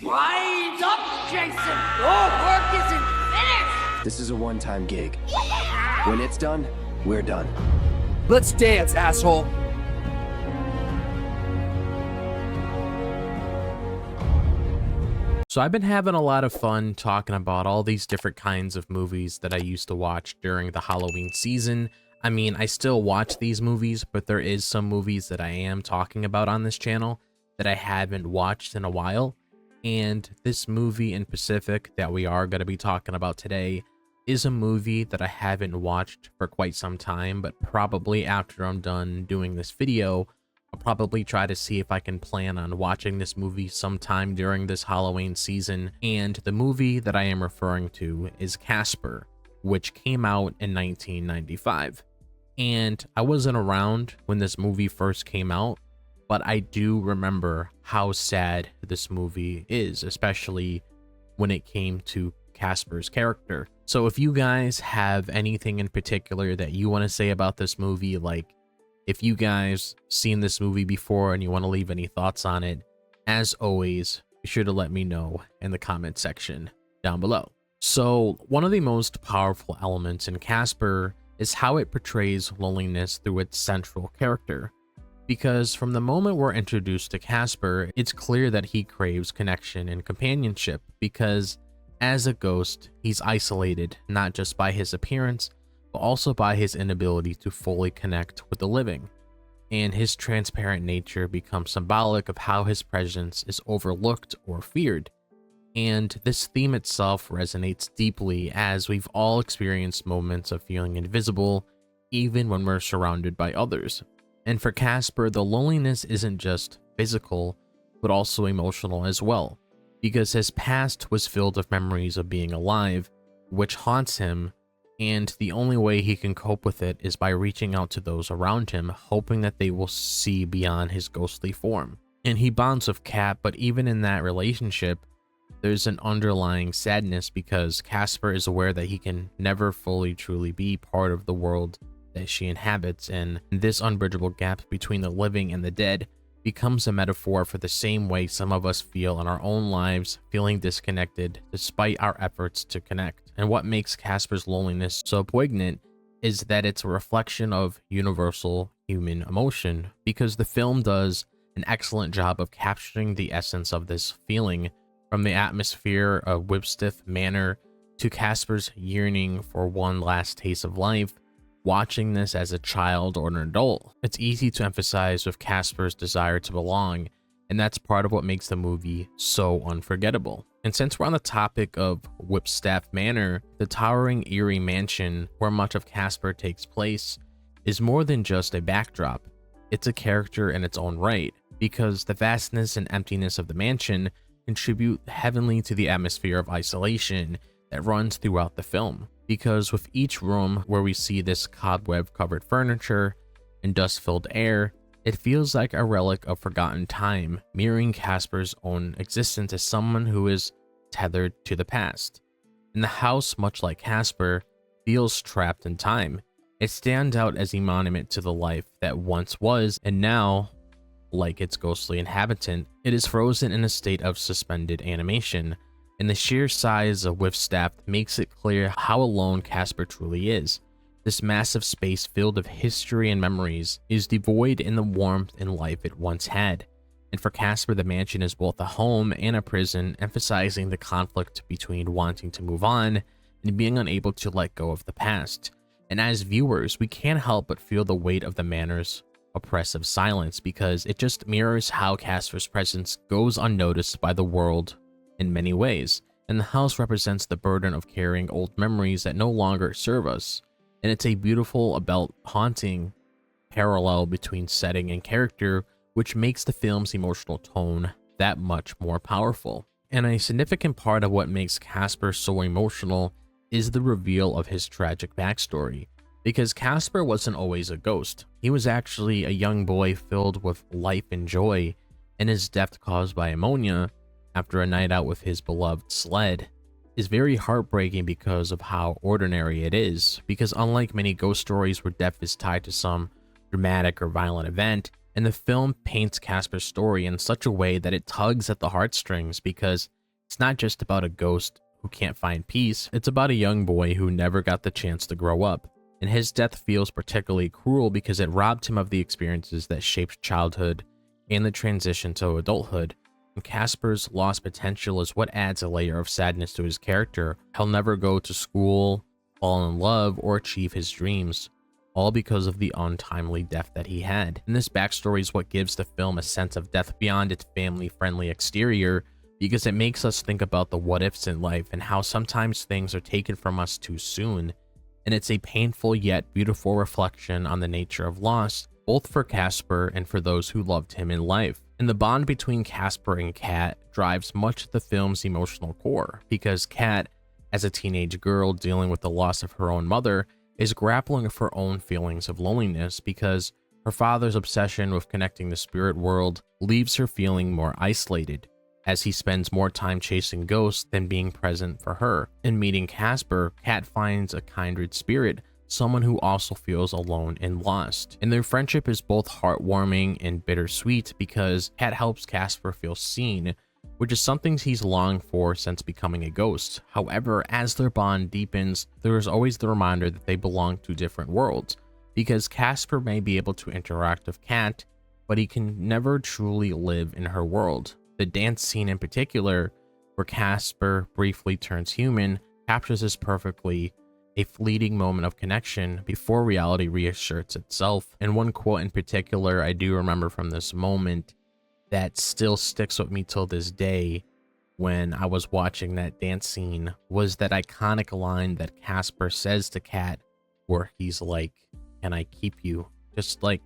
Rise up, Jason! Your work isn't finished! This is a one-time gig. When it's done, we're done. Let's dance, asshole! So I've been having a lot of fun talking about all these different kinds of movies that I used to watch during the Halloween season. I mean, I still watch these movies, but there is some movies that I am talking about on this channel that I haven't watched in a while. And this movie in specific that we are going to be talking about today is a movie that I haven't watched for quite some time, but probably after I'm done doing this video, I'll probably try to see if I can plan on watching this movie sometime during this Halloween season. And the movie that I am referring to is Casper, which came out in 1995. And I wasn't around when this movie first came out, but I do remember how sad this movie is, especially when it came to Casper's character. So if you guys have anything in particular that you want to say about this movie, like if you guys seen this movie before and you want to leave any thoughts on it, as always, be sure to let me know in the comment section down below. So one of the most powerful elements in Casper is how it portrays loneliness through its central character. Because from the moment we're introduced to Casper, it's clear that he craves connection and companionship, because as a ghost, he's isolated not just by his appearance, but also by his inability to fully connect with the living. And his transparent nature becomes symbolic of how his presence is overlooked or feared. And this theme itself resonates deeply, as we've all experienced moments of feeling invisible, even when we're surrounded by others. And for Casper, the loneliness isn't just physical, but also emotional as well, because his past was filled with memories of being alive, which haunts him, and the only way he can cope with it is by reaching out to those around him, hoping that they will see beyond his ghostly form. And he bonds with Kat, but even in that relationship, there's an underlying sadness, because Casper is aware that he can never fully truly be part of the world that she inhabits, and this unbridgeable gap between the living and the dead becomes a metaphor for the same way some of us feel in our own lives, feeling disconnected despite our efforts to connect. And what makes Casper's loneliness so poignant is that it's a reflection of universal human emotion, because the film does an excellent job of capturing the essence of this feeling, from the atmosphere of Whipstaff Manor to Casper's yearning for one last taste of life. Watching this as a child or an adult, it's easy to emphasize with Casper's desire to belong, and that's part of what makes the movie so unforgettable. And since we're on the topic of Whipstaff Manor, the towering, eerie mansion where much of Casper takes place is more than just a backdrop. It's a character in its own right, because the vastness and emptiness of the mansion contribute heavily to the atmosphere of isolation that runs throughout the film. Because with each room where we see this cobweb-covered furniture and dust-filled air, it feels like a relic of forgotten time, mirroring Casper's own existence as someone who is tethered to the past. And the house, much like Casper, feels trapped in time. It stands out as a monument to the life that once was, and now, like its ghostly inhabitant, it is frozen in a state of suspended animation. And the sheer size of Whipstaff makes it clear how alone Casper truly is. This massive space filled with history and memories is devoid in the warmth and life it once had. And for Casper, the mansion is both a home and a prison, emphasizing the conflict between wanting to move on and being unable to let go of the past. And as viewers, we can't help but feel the weight of the manor's oppressive silence, because it just mirrors how Casper's presence goes unnoticed by the world in many ways, and the house represents the burden of carrying old memories that no longer serve us. And it's a beautiful, about haunting parallel between setting and character, which makes the film's emotional tone that much more powerful. And a significant part of what makes Casper so emotional is the reveal of his tragic backstory, because Casper wasn't always a ghost. He was actually a young boy filled with life and joy, and his death caused by ammonia after a night out with his beloved sled is very heartbreaking because of how ordinary it is. Because unlike many ghost stories where death is tied to some dramatic or violent event, And the film paints Casper's story in such a way that it tugs at the heartstrings, because it's not just about a ghost who can't find peace, it's about a young boy who never got the chance to grow up. And his death feels particularly cruel because it robbed him of the experiences that shaped childhood and the transition to adulthood. And Casper's lost potential is what adds a layer of sadness to his character. He'll never go to school, fall in love, or achieve his dreams, all because of the untimely death that he had. And this backstory is what gives the film a sense of death beyond its family-friendly exterior, because it makes us think about the what-ifs in life and how sometimes things are taken from us too soon. And it's a painful yet beautiful reflection on the nature of loss, both for Casper and for those who loved him in life. And the bond between Casper and Kat drives much of the film's emotional core, because Kat, as a teenage girl dealing with the loss of her own mother, is grappling with her own feelings of loneliness because her father's obsession with connecting the spirit world leaves her feeling more isolated, as he spends more time chasing ghosts than being present for her. In meeting Casper, Kat finds a kindred spirit, someone who also feels alone and lost. And their friendship is both heartwarming and bittersweet because Kat helps Casper feel seen, which is something he's longed for since becoming a ghost. However, as their bond deepens, there is always the reminder that they belong to different worlds, because Casper may be able to interact with Kat, but he can never truly live in her world. The dance scene in particular, where Casper briefly turns human, captures this perfectly, a fleeting moment of connection before reality reasserts itself. And one quote in particular I do remember from this moment that still sticks with me till this day when I was watching that dance scene was that iconic line that Casper says to Kat, where he's like, "Can I keep you?" Just like,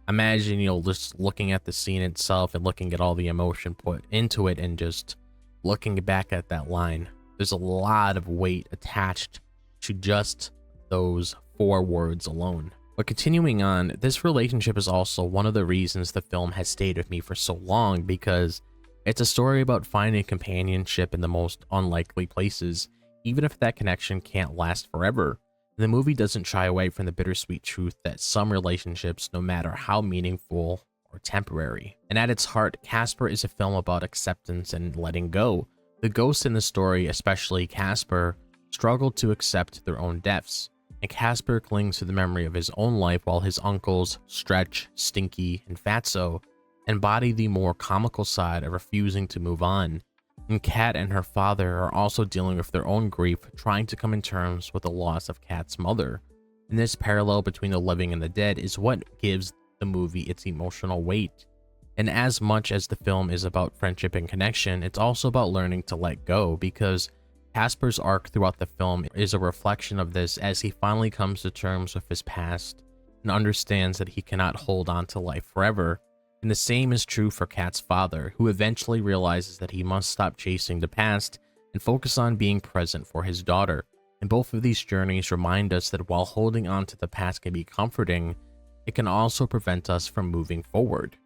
imagine, just looking at the scene itself and looking at all the emotion put into it and just looking back at that line. There's a lot of weight attached to just those 4 words alone. But continuing on, this relationship is also one of the reasons the film has stayed with me for so long, because it's a story about finding companionship in the most unlikely places, even if that connection can't last forever. The movie doesn't shy away from the bittersweet truth that some relationships, no matter how meaningful, are temporary. And at its heart, Casper is a film about acceptance and letting go. The ghosts in the story, especially Casper, struggle to accept their own deaths, and Casper clings to the memory of his own life while his uncles, Stretch, Stinky, and Fatso, embody the more comical side of refusing to move on. And Kat and her father are also dealing with their own grief, trying to come in terms with the loss of Kat's mother. And this parallel between the living and the dead is what gives the movie its emotional weight. And as much as the film is about friendship and connection, it's also about learning to let go, because Casper's arc throughout the film is a reflection of this as he finally comes to terms with his past and understands that he cannot hold on to life forever. And the same is true for Kat's father, who eventually realizes that he must stop chasing the past and focus on being present for his daughter. And both of these journeys remind us that while holding on to the past can be comforting, it can also prevent us from moving forward.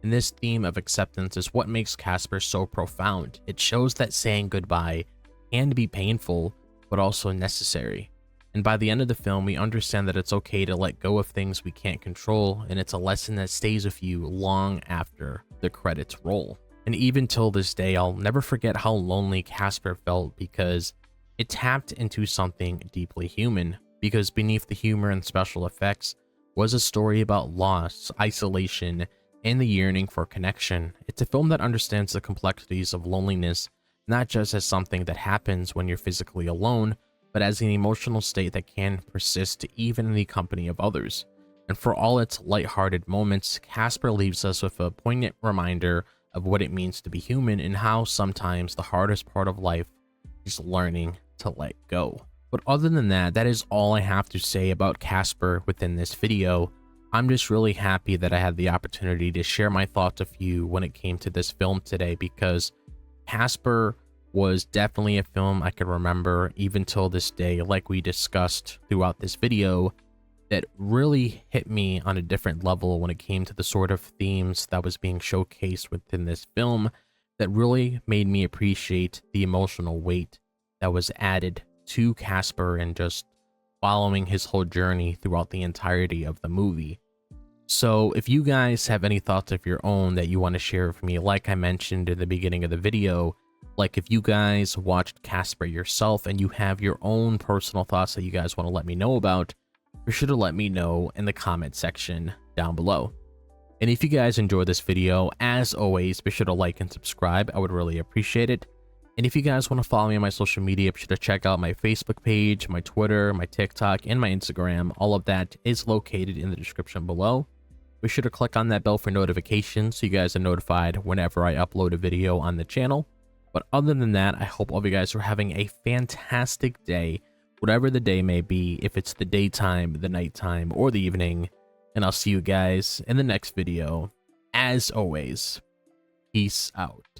And this theme of acceptance is what makes Casper so profound. It shows that saying goodbye can be painful, but also necessary. And by the end of the film, we understand that it's okay to let go of things we can't control, and it's a lesson that stays with you long after the credits roll. And even till this day, I'll never forget how lonely Casper felt, because it tapped into something deeply human, because beneath the humor and special effects was a story about loss, isolation, and the yearning for connection. It's a film that understands the complexities of loneliness, not just as something that happens when you're physically alone, but as an emotional state that can persist even in the company of others. And for all its lighthearted moments, Casper leaves us with a poignant reminder of what it means to be human and how sometimes the hardest part of life is learning to let go. But other than that, that is all I have to say about Casper within this video. I'm just really happy that I had the opportunity to share my thoughts with you when it came to this film today, because Casper was definitely a film I could remember even till this day, like we discussed throughout this video, that really hit me on a different level when it came to the sort of themes that was being showcased within this film, that really made me appreciate the emotional weight that was added to Casper and just following his whole journey throughout the entirety of the movie. So if you guys have any thoughts of your own that you want to share with me, like I mentioned in the beginning of the video, like if you guys watched Casper yourself and you have your own personal thoughts that you guys want to let me know about, be sure to let me know in the comment section down below. And if you guys enjoyed this video, as always, be sure to like and subscribe. I would really appreciate it. And if you guys want to follow me on my social media, be sure to check out my Facebook page, my Twitter, my TikTok, and my Instagram. All of that is located in the description below. Be sure to click on that bell for notifications so you guys are notified whenever I upload a video on the channel. But other than that, I hope all of you guys are having a fantastic day, whatever the day may be, if it's the daytime, the nighttime, or the evening. And I'll see you guys in the next video. As always, peace out.